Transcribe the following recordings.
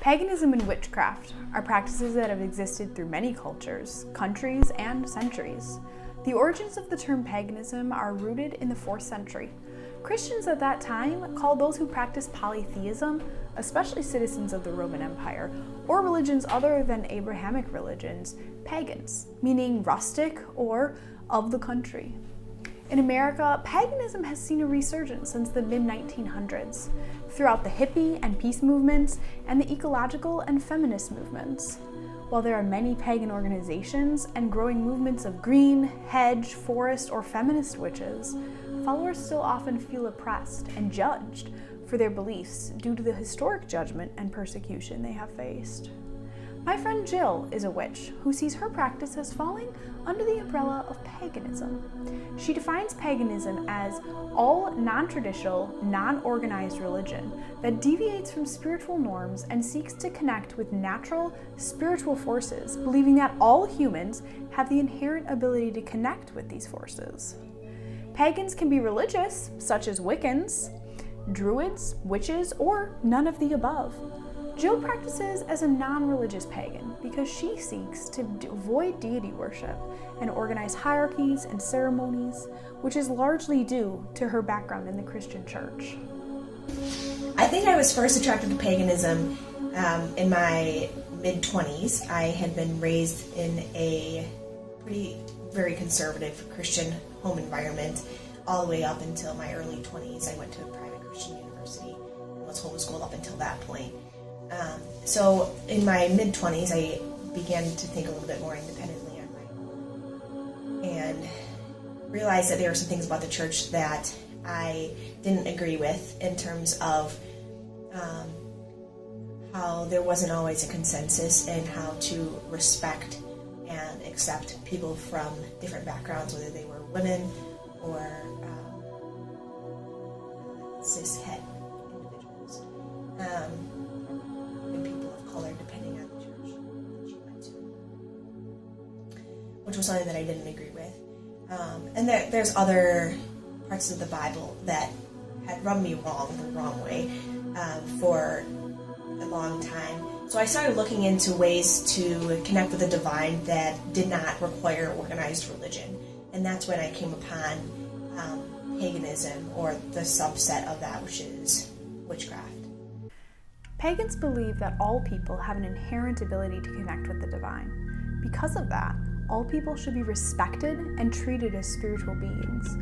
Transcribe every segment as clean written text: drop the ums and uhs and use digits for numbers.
Paganism and witchcraft are practices that have existed through many cultures, countries, and centuries. The origins of the term paganism are rooted in the 4th century. Christians at that time called those who practiced polytheism, especially citizens of the Roman Empire, or religions other than Abrahamic religions, pagans, meaning rustic or of the country. In America, paganism has seen a resurgence since the mid-1900s, throughout the hippie and peace movements and the ecological and feminist movements. While there are many pagan organizations and growing movements of green, hedge, forest, or feminist witches, followers still often feel oppressed and judged for their beliefs due to the historic judgment and persecution they have faced. My friend Jill is a witch who sees her practice as falling under the umbrella of paganism. She defines paganism as all non-traditional, non-organized religion that deviates from spiritual norms and seeks to connect with natural, spiritual forces, believing that all humans have the inherent ability to connect with these forces. Pagans can be religious, such as Wiccans, Druids, witches, or none of the above. Jill practices as a non-religious pagan because she seeks to avoid deity worship and organize hierarchies and ceremonies, which is largely due to her background in the Christian church. I think I was first attracted to paganism in my mid-20s. I had been raised in a very conservative Christian home environment all the way up until my early 20s. I went to a private Christian university and was homeschooled up until that point. So in my mid-20s, I began to think a little bit more independently on my own and realized that there were some things about the church that I didn't agree with in terms of how there wasn't always a consensus in how to respect and accept people from different backgrounds, whether they were women or cis-het individuals. And people of color, depending on the church that you went to, which was something that I didn't agree with. And there's other parts of the Bible that had rubbed me the wrong way for a long time. So I started looking into ways to connect with the divine that did not require organized religion, and that's when I came upon paganism, or the subset of that, which is witchcraft. Pagans believe that all people have an inherent ability to connect with the divine. Because of that, all people should be respected and treated as spiritual beings.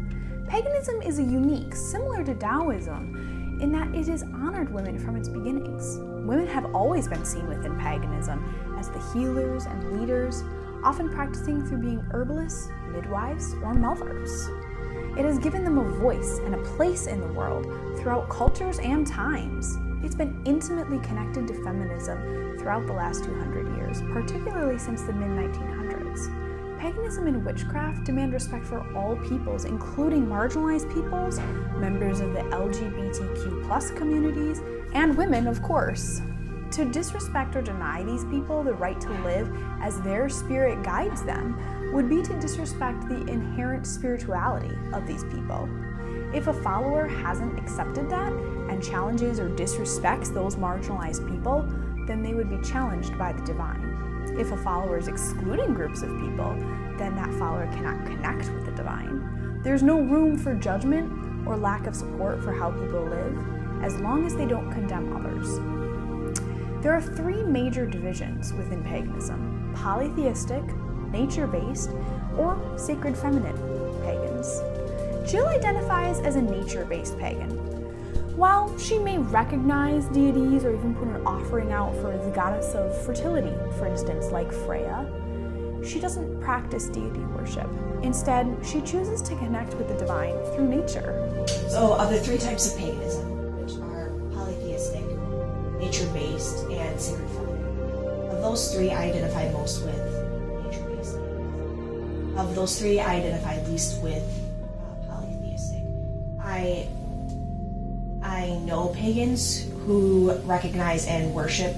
Paganism is unique, similar to Taoism, in that it has honored women from its beginnings. Women have always been seen within paganism as the healers and leaders, often practicing through being herbalists, midwives, or mothers. It has given them a voice and a place in the world throughout cultures and times. It's been intimately connected to feminism throughout the last 200 years, particularly since the mid-1900s. Paganism and witchcraft demand respect for all peoples, including marginalized peoples, members of the LGBTQ+ communities, and women, of course. To disrespect or deny these people the right to live as their spirit guides them would be to disrespect the inherent spirituality of these people. If a follower hasn't accepted that and challenges or disrespects those marginalized people, then they would be challenged by the divine. If a follower is excluding groups of people, then that follower cannot connect with the divine. There's no room for judgment or lack of support for how people live, as long as they don't condemn others. There are 3 major divisions within paganism: polytheistic, nature-based, or sacred feminine pagans. Jill identifies as a nature-based pagan. While she may recognize deities or even put an offering out for the goddess of fertility, for instance, like Freya, she doesn't practice deity worship. Instead, she chooses to connect with the divine through nature. So of the 3 types of paganism, which are polytheistic, nature-based, and sacred feminine, of those 3 I identify most with nature-based. Of those 3 I identify least with polytheistic. I know pagans who recognize and worship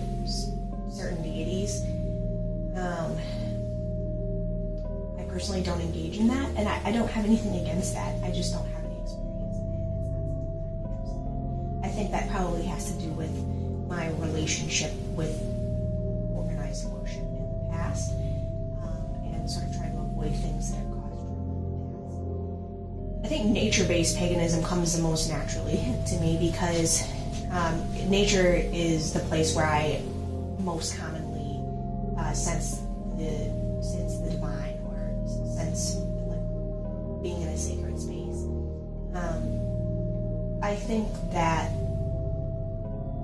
certain deities. I personally don't engage in that, and I don't have anything against that. I just don't have any experience in it. It's not something that I think that probably has to do with my relationship with organized worship in the past, and sort of trying to avoid things that have caused trouble in the past. I think nature-based paganism comes the most naturally to me because nature is the place where I most commonly sense the divine, or sense like being in a sacred space. I think that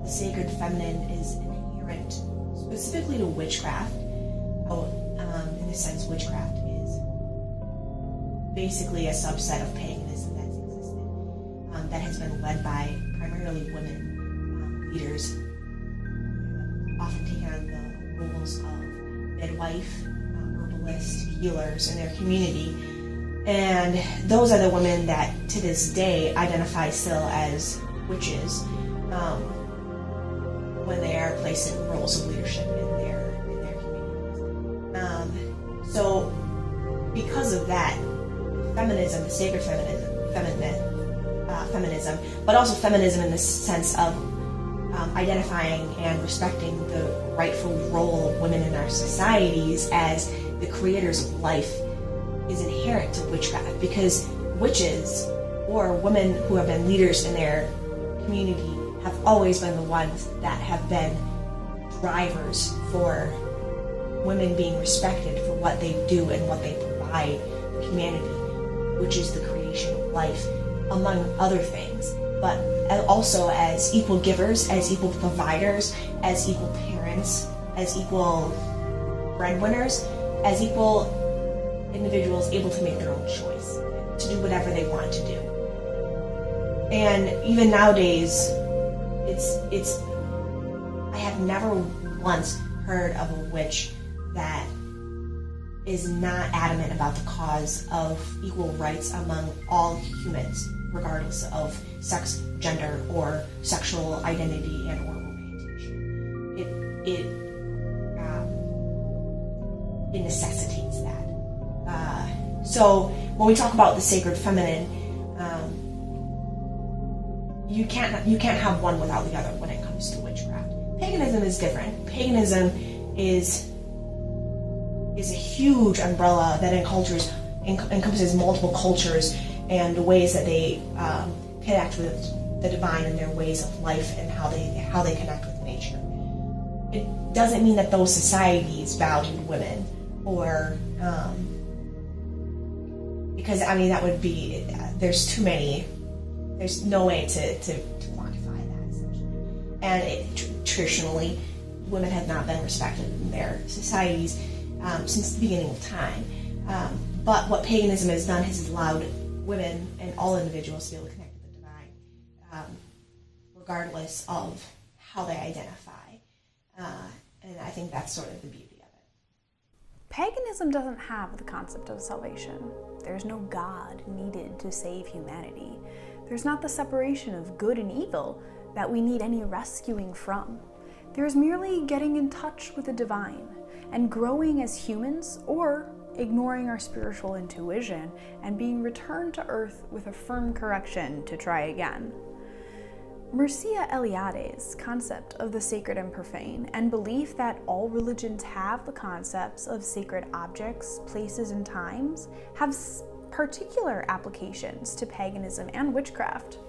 the sacred feminine is inherent specifically to witchcraft. In a sense, witchcraft is basically a subset of paganism that's existed, that has been led by primarily women leaders, often taking on the roles of midwife, herbalist, healers in their community. And those are the women that, to this day, identify still as witches when they are placed in roles of leadership in their communities. So, because of that, feminism, the sacred feminism, but also feminism in the sense of identifying and respecting the rightful role of women in our societies as the creators of life, is inherent to witchcraft, because witches or women who have been leaders in their community have always been the ones that have been drivers for women being respected for what they do and what they provide for humanity, which is the creation of life, among other things, but also as equal givers, as equal providers, as equal parents, as equal breadwinners, as equal individuals able to make their own choice, to do whatever they want to do. And even nowadays, I have never once heard of a witch that is not adamant about the cause of equal rights among all humans, regardless of sex, gender, or sexual identity and or orientation. It necessitates that. So when we talk about the sacred feminine, you can't have one without the other when it comes to witchcraft. Paganism is different. Paganism is a huge umbrella that encompasses multiple cultures and the ways that they connect with the divine and their ways of life and how they connect with nature. It doesn't mean that those societies valued women, or because that would be there's no way to quantify that essentially. And traditionally, women have not been respected in their societies since the beginning of time. But what paganism has done is allowed women and all individuals to be able to connect with the divine, regardless of how they identify. And I think that's sort of the beauty of it. Paganism doesn't have the concept of salvation. There's no God needed to save humanity. There's not the separation of good and evil that we need any rescuing from. There's merely getting in touch with the divine and growing as humans, or ignoring our spiritual intuition and being returned to earth with a firm correction to try again. Mircea Eliade's concept of the sacred and profane, and belief that all religions have the concepts of sacred objects, places, and times, have particular applications to paganism and witchcraft.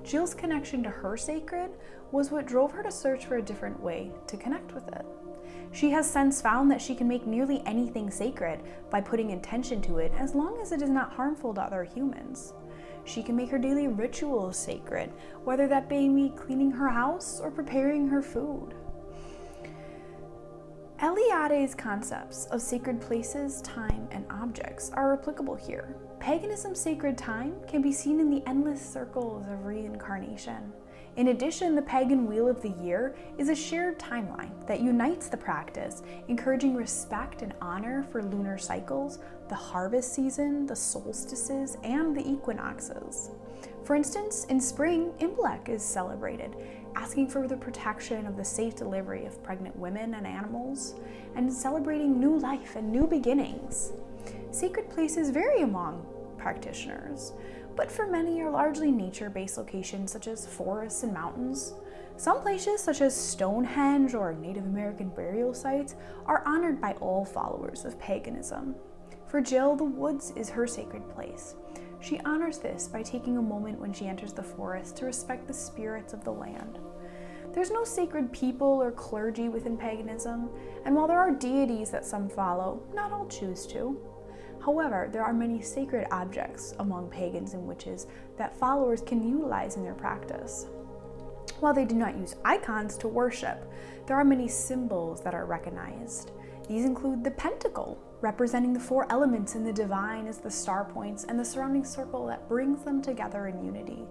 Jill's connection to her sacred was what drove her to search for a different way to connect with it. She has since found that she can make nearly anything sacred by putting intention to it, as long as it is not harmful to other humans. She can make her daily rituals sacred, whether that be cleaning her house or preparing her food. Eliade's concepts of sacred places, time, and objects are applicable here. Paganism's sacred time can be seen in the endless circles of reincarnation. In addition, the pagan wheel of the year is a shared timeline that unites the practice, encouraging respect and honor for lunar cycles, the harvest season, the solstices, and the equinoxes. For instance, in spring, Imbolc is celebrated, asking for the protection of the safe delivery of pregnant women and animals, and celebrating new life and new beginnings. Sacred places vary among practitioners, but for many are largely nature-based locations such as forests and mountains. Some places, such as Stonehenge or Native American burial sites, are honored by all followers of paganism. For Jill, the woods is her sacred place. She honors this by taking a moment when she enters the forest to respect the spirits of the land. There's no sacred people or clergy within paganism, and while there are deities that some follow, not all choose to. However, there are many sacred objects among pagans and witches that followers can utilize in their practice. While they do not use icons to worship, there are many symbols that are recognized. These include the pentacle, representing the four elements in the divine as the star points and the surrounding circle that brings them together in unity.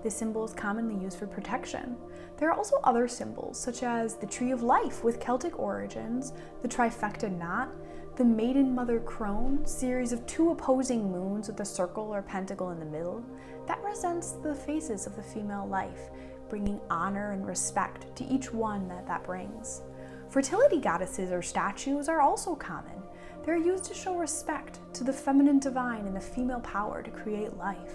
This symbol is commonly used for protection. There are also other symbols, such as the Tree of Life with Celtic origins, the trifecta knot, the Maiden Mother Crone, series of two opposing moons with a circle or pentacle in the middle, that represents the phases of the female life, bringing honor and respect to each one that brings. Fertility goddesses or statues are also common. They're used to show respect to the feminine divine and the female power to create life.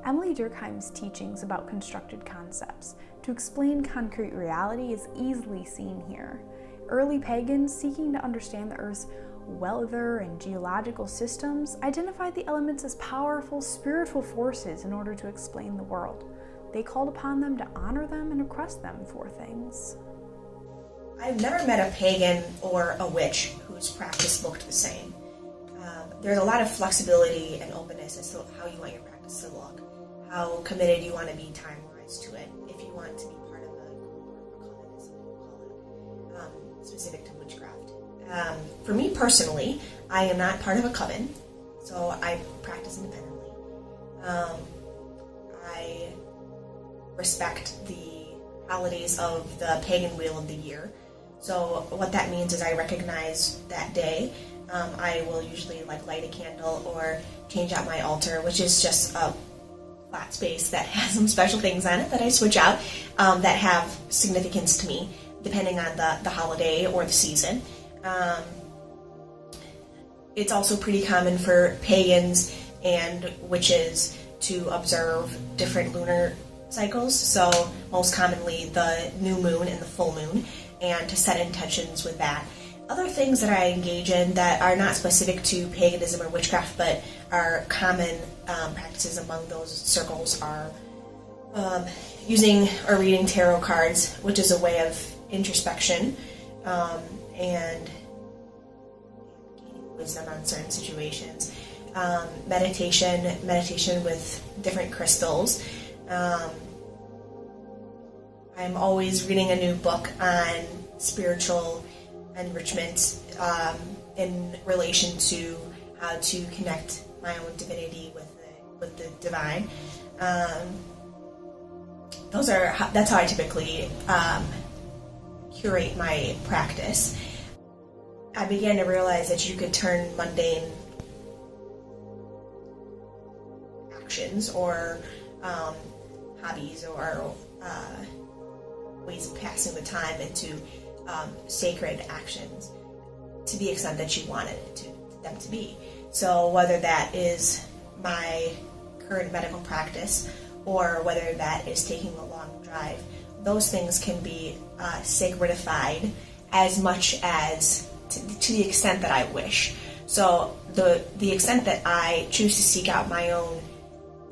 Emily Durkheim's teachings about constructed concepts to explain concrete reality is easily seen here. Early pagans seeking to understand the Earth's weather and geological systems identified the elements as powerful spiritual forces in order to explain the world. They called upon them to honor them and request them for things. I've never met a pagan or a witch whose practice looked the same. There's a lot of flexibility and openness as to how you want your practice to look, how committed you want to be time-wise to it, if you want to be part of a group or a coven, as some people call it, specific to witchcraft. For me personally, I am not part of a coven, so I practice independently. I respect the holidays of the pagan wheel of the year. So what that means is I recognize that day. I will usually light a candle or change out my altar, which is just a flat space that has some special things on it that I switch out that have significance to me, depending on the holiday or the season. It's also pretty common for pagans and witches to observe different lunar cycles, so most commonly the new moon and the full moon, and to set intentions with that. Other things that I engage in that are not specific to paganism or witchcraft but are common practices among those circles are using or reading tarot cards, which is a way of introspection and gaining wisdom on certain situations. Meditation with different crystals. I'm always reading a new book on spiritual enrichment in relation to how to connect my own divinity with the divine. That's how I typically curate my practice. I began to realize that you could turn mundane actions or hobbies or ways of passing the time into sacred actions to the extent that you wanted them to be. So whether that is my current medical practice or whether that is taking a long drive, those things can be sacredified as much as to the extent that I wish. So the extent that I choose to seek out my own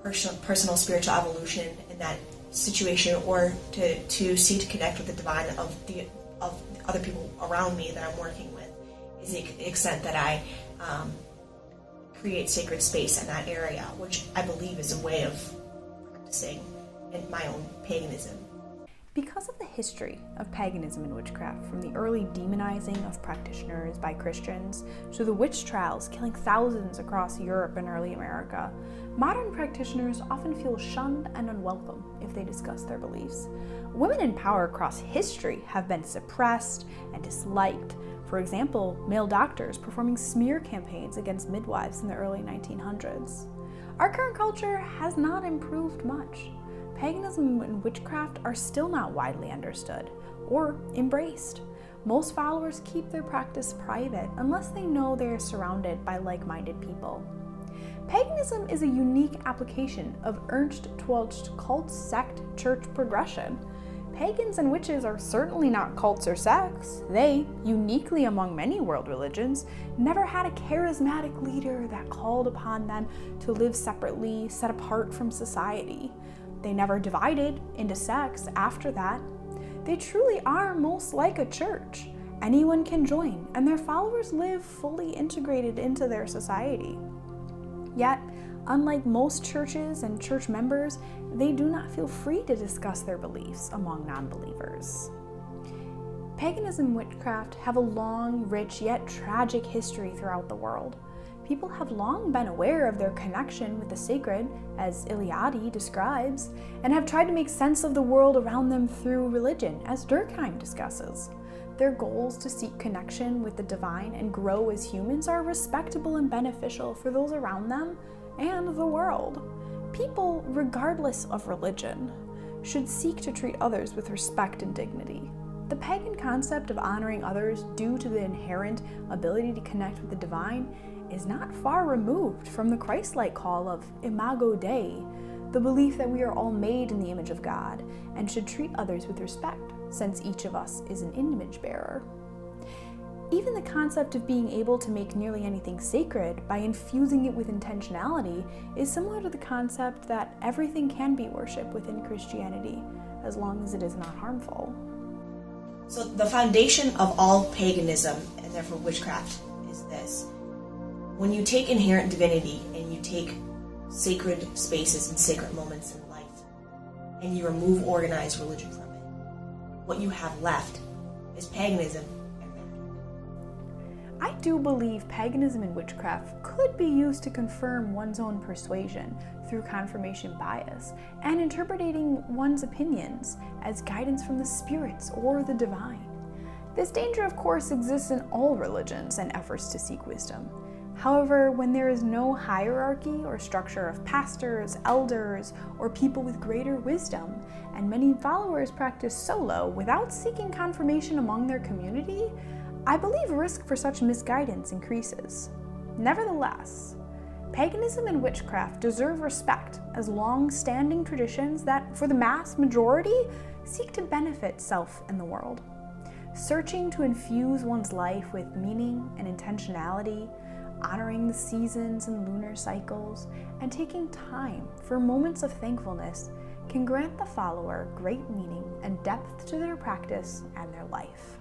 personal spiritual evolution in that situation, or to seek to connect with the divine of other people around me that I'm working with, is the extent that I create sacred space in that area, which I believe is a way of practicing in my own paganism. Because of the history of paganism and witchcraft, from the early demonizing of practitioners by Christians to the witch trials killing thousands across Europe and early America, modern practitioners often feel shunned and unwelcome if they discuss their beliefs. Women in power across history have been suppressed and disliked. For example, male doctors performing smear campaigns against midwives in the early 1900s. Our current culture has not improved much. Paganism and witchcraft are still not widely understood or embraced. Most followers keep their practice private unless they know they are surrounded by like-minded people. Paganism is a unique application of Ernst Twelch's cult sect church progression. Pagans and witches are certainly not cults or sects. They, uniquely among many world religions, never had a charismatic leader that called upon them to live separately, set apart from society. They never divided into sects after that. They truly are most like a church. Anyone can join, and their followers live fully integrated into their society. Yet, unlike most churches and church members, they do not feel free to discuss their beliefs among non-believers. Paganism and witchcraft have a long, rich, yet tragic history throughout the world. People have long been aware of their connection with the sacred, as Eliade describes, and have tried to make sense of the world around them through religion, as Durkheim discusses. Their goals to seek connection with the divine and grow as humans are respectable and beneficial for those around them and the world. People, regardless of religion, should seek to treat others with respect and dignity. The pagan concept of honoring others due to the inherent ability to connect with the divine is not far removed from the Christ-like call of Imago Dei, the belief that we are all made in the image of God and should treat others with respect, since each of us is an image bearer. Even the concept of being able to make nearly anything sacred by infusing it with intentionality is similar to the concept that everything can be worshipped within Christianity, as long as it is not harmful. So the foundation of all paganism, and therefore witchcraft, is this. When you take inherent divinity and you take sacred spaces and sacred moments in life, and you remove organized religion from it, what you have left is paganism and magic. I do believe paganism and witchcraft could be used to confirm one's own persuasion through confirmation bias and interpreting one's opinions as guidance from the spirits or the divine. This danger, of course, exists in all religions and efforts to seek wisdom. However, when there is no hierarchy or structure of pastors, elders, or people with greater wisdom, and many followers practice solo without seeking confirmation among their community, I believe risk for such misguidance increases. Nevertheless, paganism and witchcraft deserve respect as long-standing traditions that, for the mass majority, seek to benefit self and the world. Searching to infuse one's life with meaning and intentionality, honoring the seasons and lunar cycles, and taking time for moments of thankfulness can grant the follower great meaning and depth to their practice and their life.